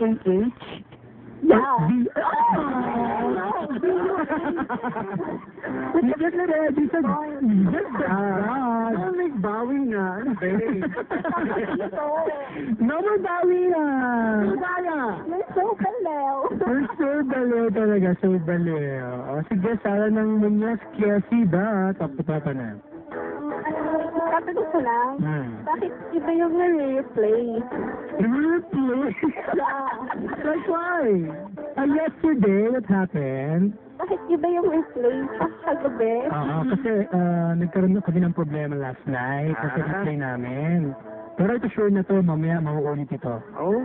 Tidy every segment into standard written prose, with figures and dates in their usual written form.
H? Yeah. Hindi ka na ready sa... May bawi nga. Number bawi na. You're so balaw. So baliw talaga, so baliw. O sige, Sara ng Muñoz, Kiasi ba? Tapos na. Tatanong ko lang, bakit iba yung na-replay? Replay? Yeah. Like why? Yesterday, what happened? Bakit iba yung replay sa gabi? Kasi nagkaroon na kami ng problema last night kasi replay namin. Pero ito sure na to, mamaya mauulit ito. Oo.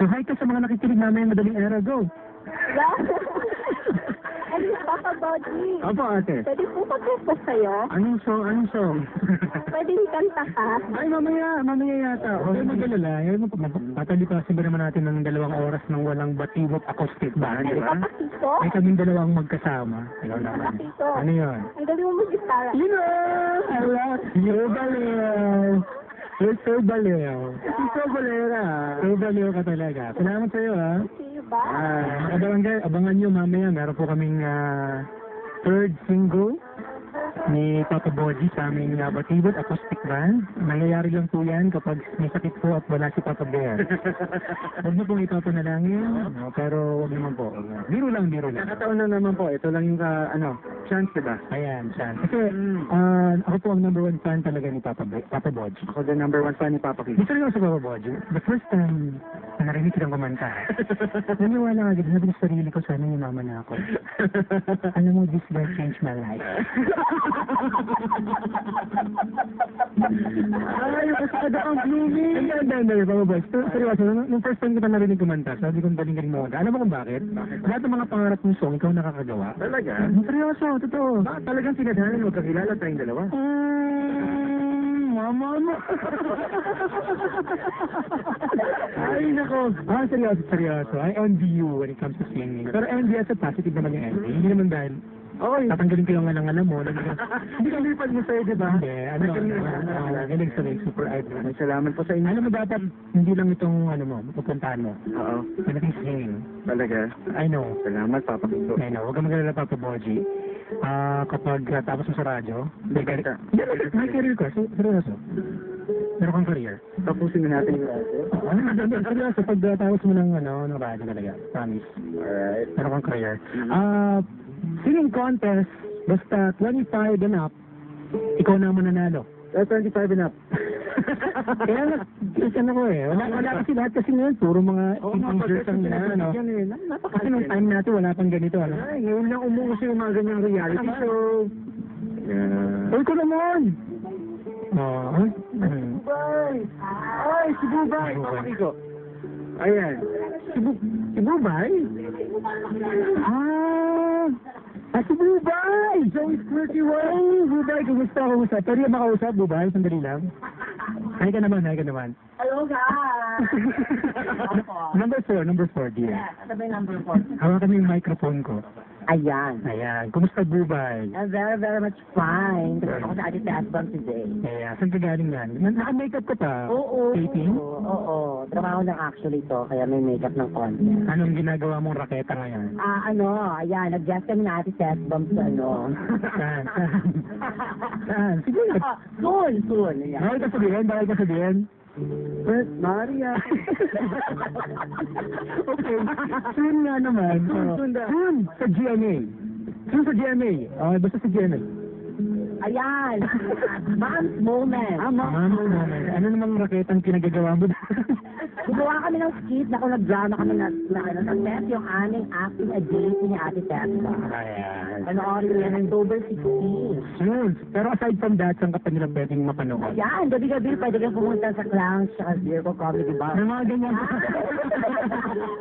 So hi ka sa mga nakikinig namin madaling araw, go. Yeah. And Papa Bodji, Opo ate. pwede po mag-request sa'yo? Anong song? Pwede kanta ka? Ay, mamaya yata. Huwag kayo mag-alala. Patalipasin ba naman natin ng 2 oras ng walang batiwot acoustic band, di ba? Papakito? Ay kaming dalawang magkasama. Ikaw naman. Papakito. Ano yun? Ang galing mo mag-gitara. You know, I love you, baliw. You're so baliw. So balera. So baliw ka talaga. Salamat sa'yo, ha. See you ba? Abangan nyo mamaya. Meron po kaming third single ni Papa Bodji sa aming Batibot Acoustic Band. Nangyayari lang po yan kapag may sakit po at wala si Papa Bear. Huwag mo pong ipapanalangin, pero huwag naman po. Biro lang. Nakataon na naman po. Ito lang yung chance, diba? Ayan, chance. Kasi ako po ang number 1 fan talaga ni Papa Bodji. Ako the number 1 fan ni Papa Kid. Gusto rin ako sa Papa Bodji. The first time na narinig kitang kumanta, naniwala agad, sabi sa sarili ko, sana yung mama na ako. Alam mo, this will change my life. Ay, kasada kang blooming! Hindi, Papa Boy. Seryoso, nung first time kita narinig kumanta, sabi kong galing mo. Alam mo kung bakit? Lahat ng mga pangarap ng song, ikaw nakakagawa. Talaga? Seryoso, totoo. Bakit talagang sinadhanan mo kakilala tayong dalawa? Mama mo! Ay, nako. Seryoso. I envy you when it comes to singing. Pero envy as a positive naman yung envy. Hindi naman dahil tatanggalin ko yung alang-alam mo. Hindi ka lipad mo sa'yo, di ba? Hindi. Galing sa super idol. Salamat po sa inyo. Alam mo, dapat hindi lang itong, pupuntahan mo. Oo. Malaking singing. Talaga? I know. Salamat, Papa Kito. I know. Huwag ka magalala, Papa Bodji. Kapag tapos mo sa radyo, may career ko. Seryoso. Meron kang career. Tapusin na natin yung radyo. Seryoso, pag tapos mo ng radyo talaga. Promise. Alright. Meron kang career. Singing contest, basta 25 and up, ikaw na mananalo. 25 and up. Kaya nag-isan ako eh. Wala kasi lahat kasi ngayon, puro mga teenagers ang Kasi nung time natin, wala pang ganito. Ay, ngayon lang umuuso yung mga ganyang reality show. Uy ko naman! Bubay! Ay, si Bubay! Papaki ko. Ayan. Si Bubay? Si Bubay! Joey Squirty Way! Bubay, kumusta? Pwede ka makausap, Bubay? Sandali lang. Hay ka naman. Hello, guys! Number 4, dear. Yeah, ano ba yung number 4? Hawakan mo yung microphone ko. Ayan. Kumusta, Bubay? Very, very much fine. Kasi ako sa Adi Tasbang today. Saan ka galing yan? Naka-makeup ka pa? Oo. Taping? Oo. Trabaho lang actually to, kaya may makeup ng konti. Anong ginagawa mong raketa ngayon? Ayan, nag-guest kami na Adi Tasbang sa Saan? Sige. Soon. Ayan. Bawal ka sabihin? First, Maria. Okay. Soon nga naman. Soon sa GMA. Basta sa GMA. Ayan. Mom's moment. Mom's moment. Ano namang raketang pinagagawa mo? Gumawa kami ng skit na kung nag-drama kami na success yung aming acting ability ni Ate Tessa. Ayan. Panoorin yan ng October 16. Soon. Pero aside from that, saan ka pa nila pwedeng mapanood? Ayan, gabi-gabi pwede kang pumunta sa Clowns at Zero Comedy Bar. May mga ganyan.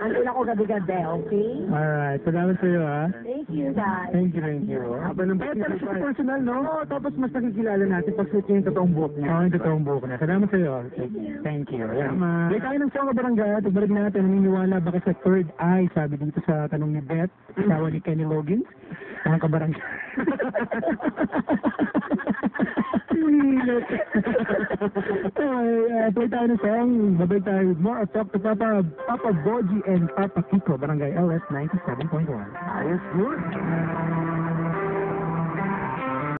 Andun ako gabi-gabi, okay? Alright. Salamat sa'yo, ha? Thank you, guys. Thank you. Aba ng personal, no? Tapos mas nakikilala natin pag suot yung totoong buhok niya. Yung totoong buhok niya. Salamat sa'yo. Thank you. Bigay tayo ng song ka barangay, pagbalik natin, naniniwala ba ka sa third eye, sabi dito sa tanong ni Beth, asawa ni Kenny Loggins, mga kabarangay. Play tayo ng song, babalik tayo with more of Talk to Papa Boji and Papa Kiko, Barangay LS 97.1. Ayos yun.